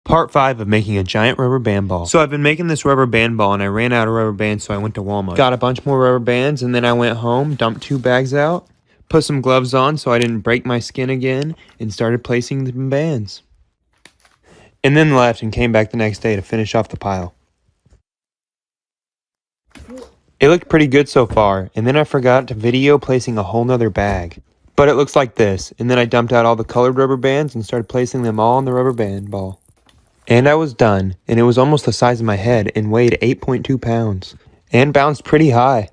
Part 5 of making a giant rubber band ball. So I've been making this rubber band ball and I ran out of rubber bands, so I went to Walmart. Got a bunch more rubber bands and then I went home, dumped 2 bags out, put some gloves on so I didn't break my skin again, and started placing the bands. And then left and came back the next day to finish off the pile. It looked pretty good so far, and then I forgot to video placing a whole nother bag. But it looks like this, and then I dumped out all the colored rubber bands and started placing them all on the rubber band ball. And I was done, and it was almost the size of my head and weighed 8.2 pounds. And bounced pretty high.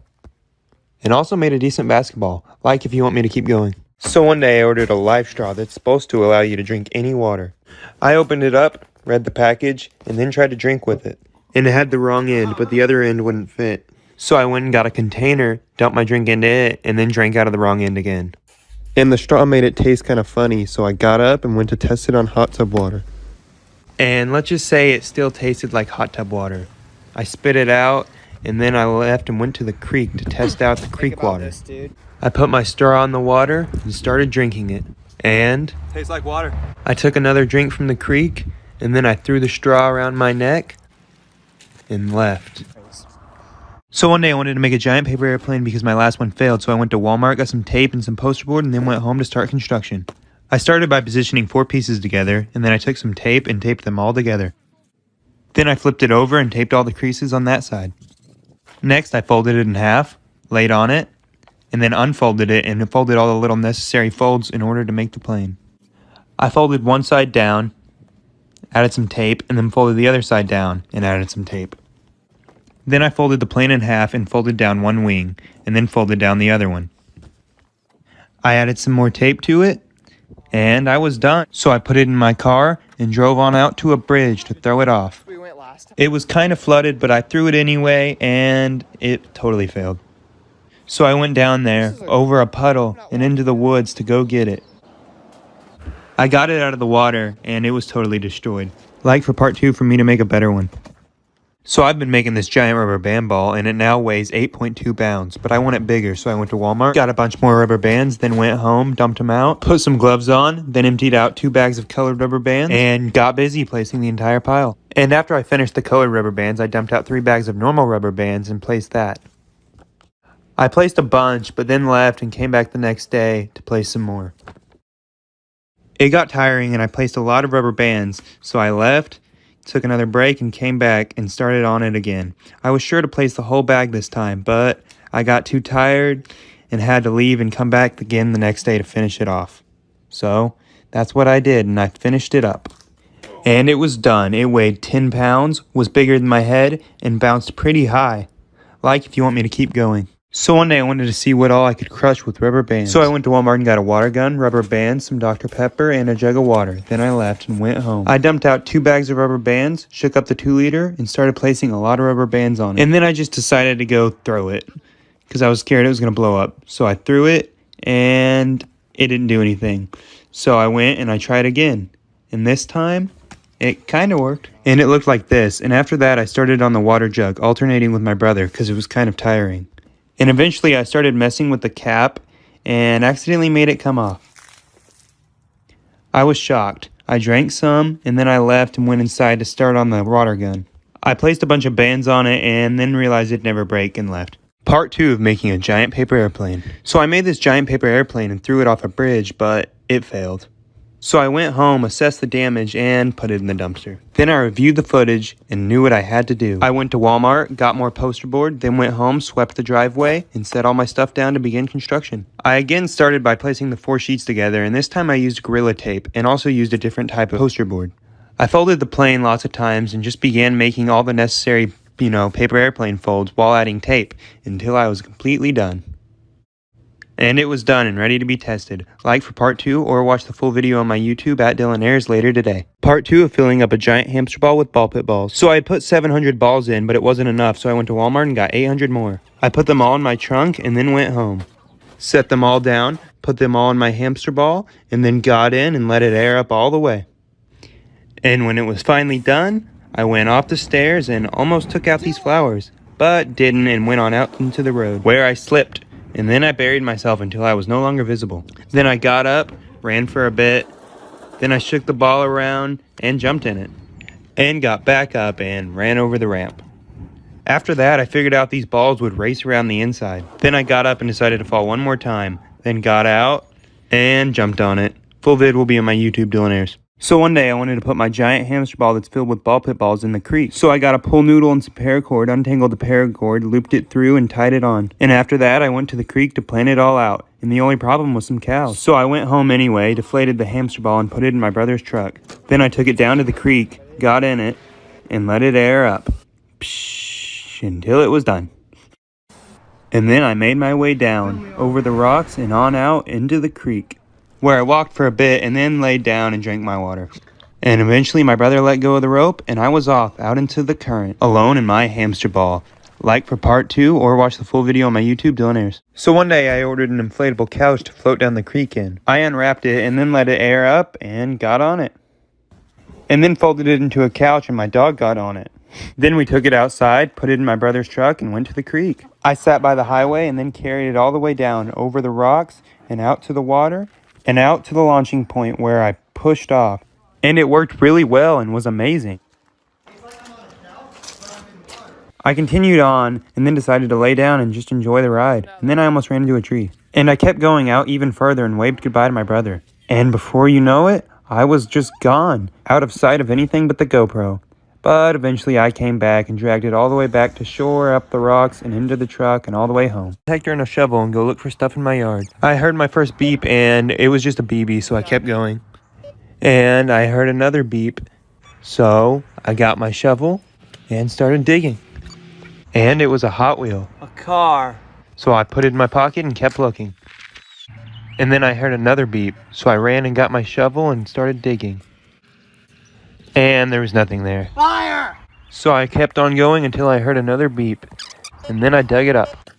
And also made a decent basketball, like if you want me to keep going. So one day I ordered a live straw that's supposed to allow you to drink any water. I opened it up, read the package, and then tried to drink with it. And it had the wrong end, but the other end wouldn't fit. So I went and got a container, dumped my drink into it, and then drank out of the wrong end again. And the straw made it taste kind of funny, so I got up and went to test it on hot tub water. And let's just say it still tasted like hot tub water. I spit it out, and then I left and went to the creek to test out the creek water. I put my straw in the water and started drinking it. And tastes like water. I took another drink from the creek, and then I threw the straw around my neck and left. So one day I wanted to make a giant paper airplane because my last one failed, so I went to Walmart, got some tape and some poster board, and then went home to start construction. I started by positioning 4 pieces together, and then I took some tape and taped them all together. Then I flipped it over and taped all the creases on that side. Next, I folded it in half, laid on it, and then unfolded it and folded all the little necessary folds in order to make the plane. I folded one side down, added some tape, and then folded the other side down and added some tape. Then I folded the plane in half and folded down one wing, and then folded down the other one. I added some more tape to it, and I was done. So I put it in my car and drove on out to a bridge to throw it off. It was kind of flooded, but I threw it anyway, and it totally failed. So I went down there, over a puddle, and into the woods to go get it. I got it out of the water, and it was totally destroyed. Like for part 2 for me to make a better one. So I've been making this giant rubber band ball, and it now weighs 8.2 pounds, but I want it bigger, so I went to Walmart, got a bunch more rubber bands, then went home, dumped them out, put some gloves on, then emptied out 2 bags of colored rubber bands, and got busy placing the entire pile. And after I finished the colored rubber bands, I dumped out 3 bags of normal rubber bands and placed that. I placed a bunch, but then left and came back the next day to place some more. It got tiring, and I placed a lot of rubber bands, so I left, took another break, and came back and started on it again. I was sure to place the whole bag this time, but I got too tired and had to leave and come back again the next day to finish it off. So that's what I did, and I finished it up. And it was done. It weighed 10 pounds, was bigger than my head, and bounced pretty high. Like if you want me to keep going. So one day I wanted to see what all I could crush with rubber bands. So I went to Walmart and got a water gun, rubber bands, some Dr. Pepper, and a jug of water. Then I left and went home. I dumped out 2 bags of rubber bands, shook up the 2-liter, and started placing a lot of rubber bands on it. And then I just decided to go throw it because I was scared it was going to blow up. So I threw it and it didn't do anything. So I went and I tried again. And this time, it kind of worked. And it looked like this. And after that, I started on the water jug, alternating with my brother because it was kind of tiring. And eventually I started messing with the cap and accidentally made it come off. I was shocked. I drank some and then I left and went inside to start on the water gun. I placed a bunch of bands on it and then realized it'd never break and left. Part 2 of making a giant paper airplane. So I made this giant paper airplane and threw it off a bridge, but it failed. So I went home, assessed the damage, and put it in the dumpster. Then I reviewed the footage and knew what I had to do. I went to Walmart, got more poster board, then went home, swept the driveway, and set all my stuff down to begin construction. I again started by placing the 4 sheets together, and this time I used Gorilla Tape and also used a different type of poster board. I folded the plane lots of times and just began making all the necessary, paper airplane folds while adding tape until I was completely done. And it was done and ready to be tested. Like for part 2 or watch the full video on my YouTube at Dylan Ayres later today. Part 2 of filling up a giant hamster ball with ball pit balls. So I had put 700 balls in, but it wasn't enough, so I went to Walmart and got 800 more. I put them all in my trunk and then went home. Set them all down, put them all in my hamster ball, and then got in and let it air up all the way. And when it was finally done, I went off the stairs and almost took out these flowers, but didn't and went on out into the road, where I slipped. And then I buried myself until I was no longer visible. Then I got up, ran for a bit, then I shook the ball around and jumped in it. and got back up and ran over the ramp. After that, I figured out these balls would race around the inside. Then I got up and decided to fall one more time, then got out and jumped on it. Full vid will be on my YouTube, Dylan Ayres. So one day I wanted to put my giant hamster ball that's filled with ball pit balls in the creek. So I got a pull noodle and some paracord, untangled the paracord, looped it through and tied it on. And after that I went to the creek to plan it all out. And the only problem was some cows. So I went home anyway, deflated the hamster ball and put it in my brother's truck. Then I took it down to the creek, got in it, and let it air up. Psh, until it was done. And then I made my way down, over the rocks and on out into the creek, where I walked for a bit and then laid down and drank my water. And eventually my brother let go of the rope and I was off out into the current, alone in my hamster ball. Like for part 2 or watch the full video on my YouTube, Dylan Ayres. So one day I ordered an inflatable couch to float down the creek in. I unwrapped it and then let it air up and got on it. And then folded it into a couch and my dog got on it. Then we took it outside, put it in my brother's truck and went to the creek. I sat by the highway and then carried it all the way down over the rocks and out to the water and out to the launching point where I pushed off. And it worked really well and was amazing. I continued on and then decided to lay down and just enjoy the ride. And then I almost ran into a tree. And I kept going out even further and waved goodbye to my brother. And before you know it, I was just gone, out of sight of anything but the GoPro. But eventually I came back and dragged it all the way back to shore, up the rocks, and into the truck, and all the way home. Hector and a shovel and go look for stuff in my yard. I heard my first beep, and it was just a BB, so I kept going. And I heard another beep, so I got my shovel and started digging. And it was a Hot Wheel. A car. So I put it in my pocket and kept looking. And then I heard another beep, so I ran and got my shovel and started digging. And there was nothing there. Fire! So I kept on going until I heard another beep. And then I dug it up.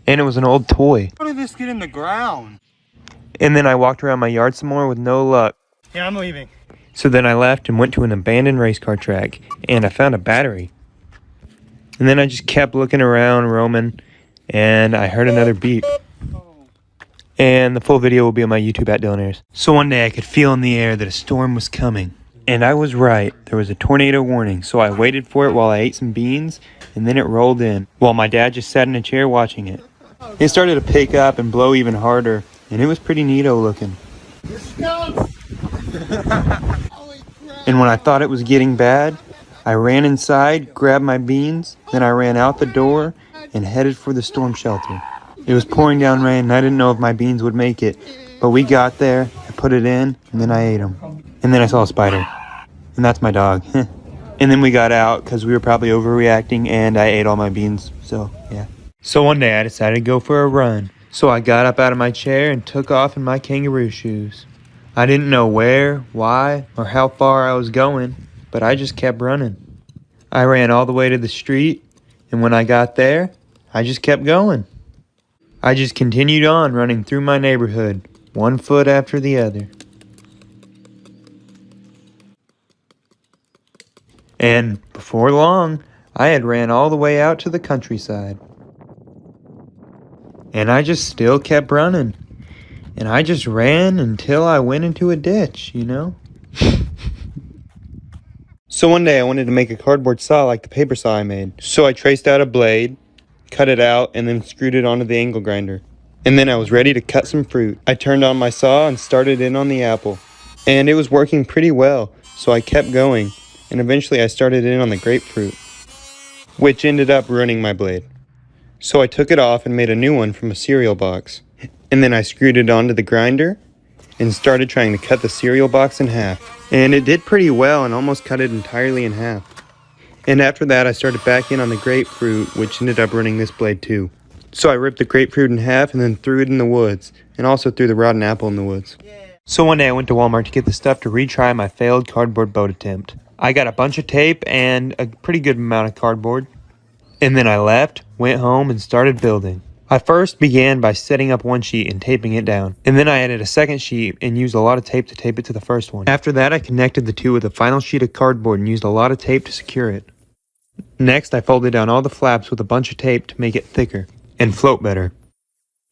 And it was an old toy. How did this get in the ground? And then I walked around my yard some more with no luck. Yeah, I'm leaving. So then I left and went to an abandoned race car track. And I found a battery. And then I just kept looking around, roaming. And I heard another beep. And the full video will be on my YouTube at Dylan Ayres. So one day I could feel in the air that a storm was coming. And I was right. There was a tornado warning, so I waited for it while I ate some beans, and then it rolled in, while my dad just sat in a chair watching it. It started to pick up and blow even harder, and it was pretty neato looking. And when I thought it was getting bad, I ran inside, grabbed my beans, then I ran out the door and headed for the storm shelter. It was pouring down rain, and I didn't know if my beans would make it, but we got there, I put it in, and then I ate them. And then I saw a spider. And that's my dog. And then we got out because we were probably overreacting and I ate all my beans. So, yeah. So one day I decided to go for a run. So I got up out of my chair and took off in my kangaroo shoes. I didn't know where, why, or how far I was going, but I just kept running. I ran all the way to the street, and when I got there, I just kept going. I just continued on running through my neighborhood, one foot after the other. And before long, I had ran all the way out to the countryside. And I just still kept running. And I just ran until I went into a ditch, you know? So one day I wanted to make a cardboard saw like the paper saw I made. So I traced out a blade, cut it out, and then screwed it onto the angle grinder. And then I was ready to cut some fruit. I turned on my saw and started in on the apple. And it was working pretty well, so I kept going. And eventually I started in on the grapefruit, which ended up ruining my blade. So I took it off and made a new one from a cereal box. And then I screwed it onto the grinder and started trying to cut the cereal box in half. And it did pretty well and almost cut it entirely in half. And after that I started back in on the grapefruit, which ended up ruining this blade too. So I ripped the grapefruit in half and then threw it in the woods, and also threw the rotten apple in the woods. So one day I went to Walmart to get the stuff to retry my failed cardboard boat attempt. I got a bunch of tape and a pretty good amount of cardboard. And then I left, went home, and started building. I first began by setting up one sheet and taping it down. And then I added a second sheet and used a lot of tape to tape it to the first one. After that, I connected the two with a final sheet of cardboard and used a lot of tape to secure it. Next, I folded down all the flaps with a bunch of tape to make it thicker and float better.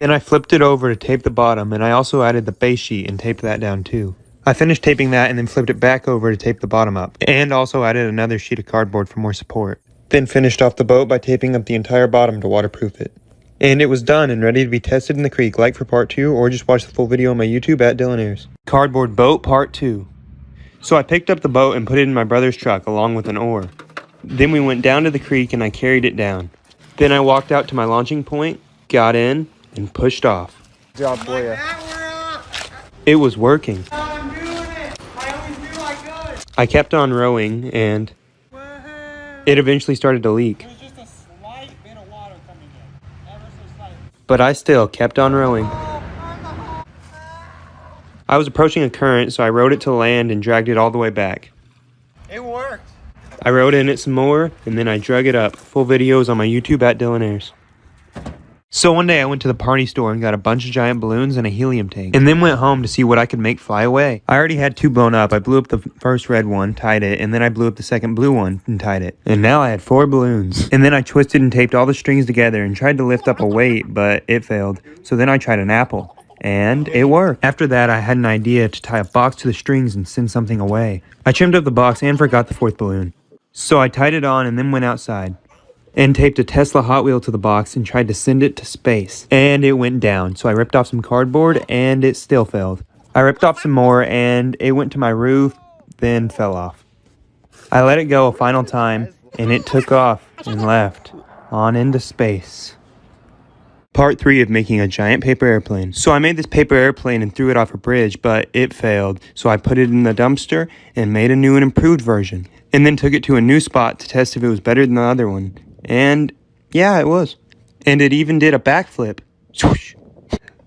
Then I flipped it over to tape the bottom, and I also added the base sheet and taped that down too. I finished taping that and then flipped it back over to tape the bottom up, and also added another sheet of cardboard for more support. Then finished off the boat by taping up the entire bottom to waterproof it. And it was done and ready to be tested in the creek. Like for part 2, or just watch the full video on my YouTube at Dylan Ayres. Cardboard boat part 2. So I picked up the boat and put it in my brother's truck along with an oar. Then we went down to the creek and I carried it down. Then I walked out to my launching point, got in, and pushed off. Good job for you. It was working. I'm doing it. I always knew I could. I kept on rowing and it eventually started to leak. There's just a slight bit of water coming in. Ever so slight. But I still kept on rowing. I was approaching a current, so I rowed it to land and dragged it all the way back. It worked. I rowed in it some more, and then I drug it up. Full videos on my YouTube at Dylan Ayres. So one day I went to the party store and got a bunch of giant balloons and a helium tank, and then went home to see what I could make fly away. I already had 2 blown up. I blew up the first red one, tied it, and then I blew up the second blue one and tied it. And now I had 4 balloons. And then I twisted and taped all the strings together and tried to lift up a weight, but it failed. So then I tried an apple, and it worked. After that, I had an idea to tie a box to the strings and send something away. I trimmed up the box and forgot the 4th balloon. So I tied it on and then went outside and taped a Tesla Hot Wheel to the box and tried to send it to space. And it went down, so I ripped off some cardboard and it still failed. I ripped off some more and it went to my roof, then fell off. I let it go a final time and it took off and left on into space. Part 3 of making a giant paper airplane. So I made this paper airplane and threw it off a bridge, but it failed. So I put it in the dumpster and made a new and improved version. And then took it to a new spot to test if it was better than the other one. And yeah, it was. And it even did a backflip. Swoosh.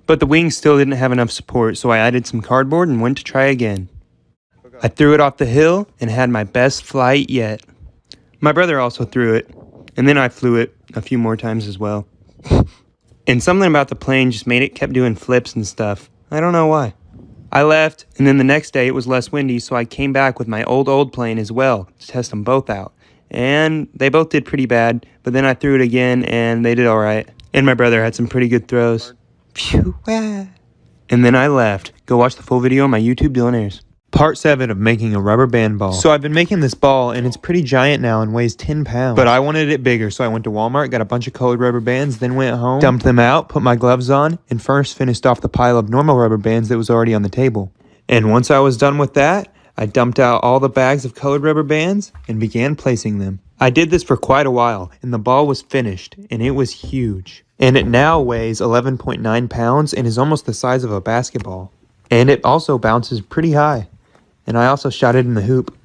But the wings still didn't have enough support, so I added some cardboard and went to try again. I threw it off the hill and had my best flight yet. My brother also threw it, and then I flew it a few more times as well. And something about the plane just made it kept doing flips and stuff. I don't know why. I left, and then the next day it was less windy, so I came back with my old plane as well to test them both out. And they both did pretty bad, but then I threw it again, and they did alright. And my brother had some pretty good throws. Phew, ah. And then I left. Go watch the full video on my YouTube, Dylan Ayres. Part 7 of making a rubber band ball. So I've been making this ball, and it's pretty giant now and weighs 10 pounds. But I wanted it bigger, so I went to Walmart, got a bunch of colored rubber bands, then went home, dumped them out, put my gloves on, and first finished off the pile of normal rubber bands that was already on the table. And once I was done with that, I dumped out all the bags of colored rubber bands and began placing them. I did this for quite a while, and the ball was finished, and it was huge. And it now weighs 11.9 pounds and is almost the size of a basketball. And it also bounces pretty high. And I also shot it in the hoop.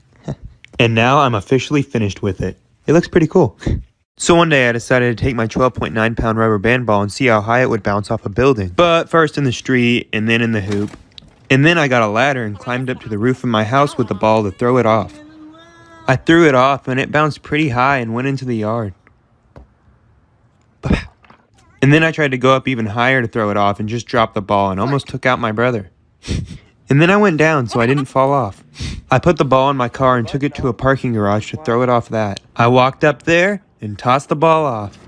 And now I'm officially finished with it. It looks pretty cool. So one day I decided to take my 12.9 pound rubber band ball and see how high it would bounce off a building. But first in the street, and then in the hoop. And then I got a ladder and climbed up to the roof of my house with the ball to throw it off. I threw it off and it bounced pretty high and went into the yard. And then I tried to go up even higher to throw it off and just dropped the ball and almost took out my brother. And then I went down so I didn't fall off. I put the ball in my car and took it to a parking garage to throw it off that. I walked up there and tossed the ball off.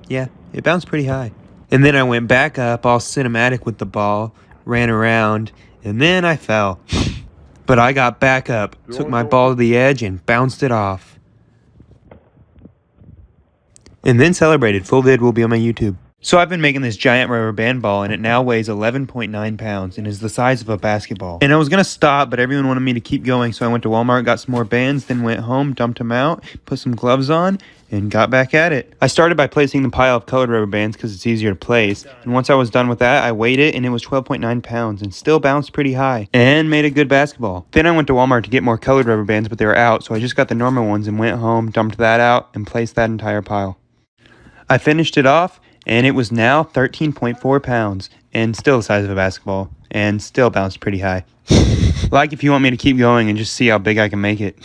Yeah, it bounced pretty high. And then I went back up all cinematic with the ball, ran around, and then I fell. But I got back up, took my ball to the edge and bounced it off. And then celebrated. Full vid will be on my YouTube. So I've been making this giant rubber band ball and it now weighs 11.9 pounds and is the size of a basketball. And I was going to stop, but everyone wanted me to keep going, so I went to Walmart, got some more bands, then went home, dumped them out, put some gloves on, and got back at it. I started by placing the pile of colored rubber bands because it's easier to place. And once I was done with that, I weighed it and it was 12.9 pounds and still bounced pretty high and made a good basketball. Then I went to Walmart to get more colored rubber bands, but they were out, so I just got the normal ones and went home, dumped that out, and placed that entire pile. I finished it off, and it was now 13.4 pounds and still the size of a basketball and still bounced pretty high. Like if you want me to keep going and just see how big I can make it.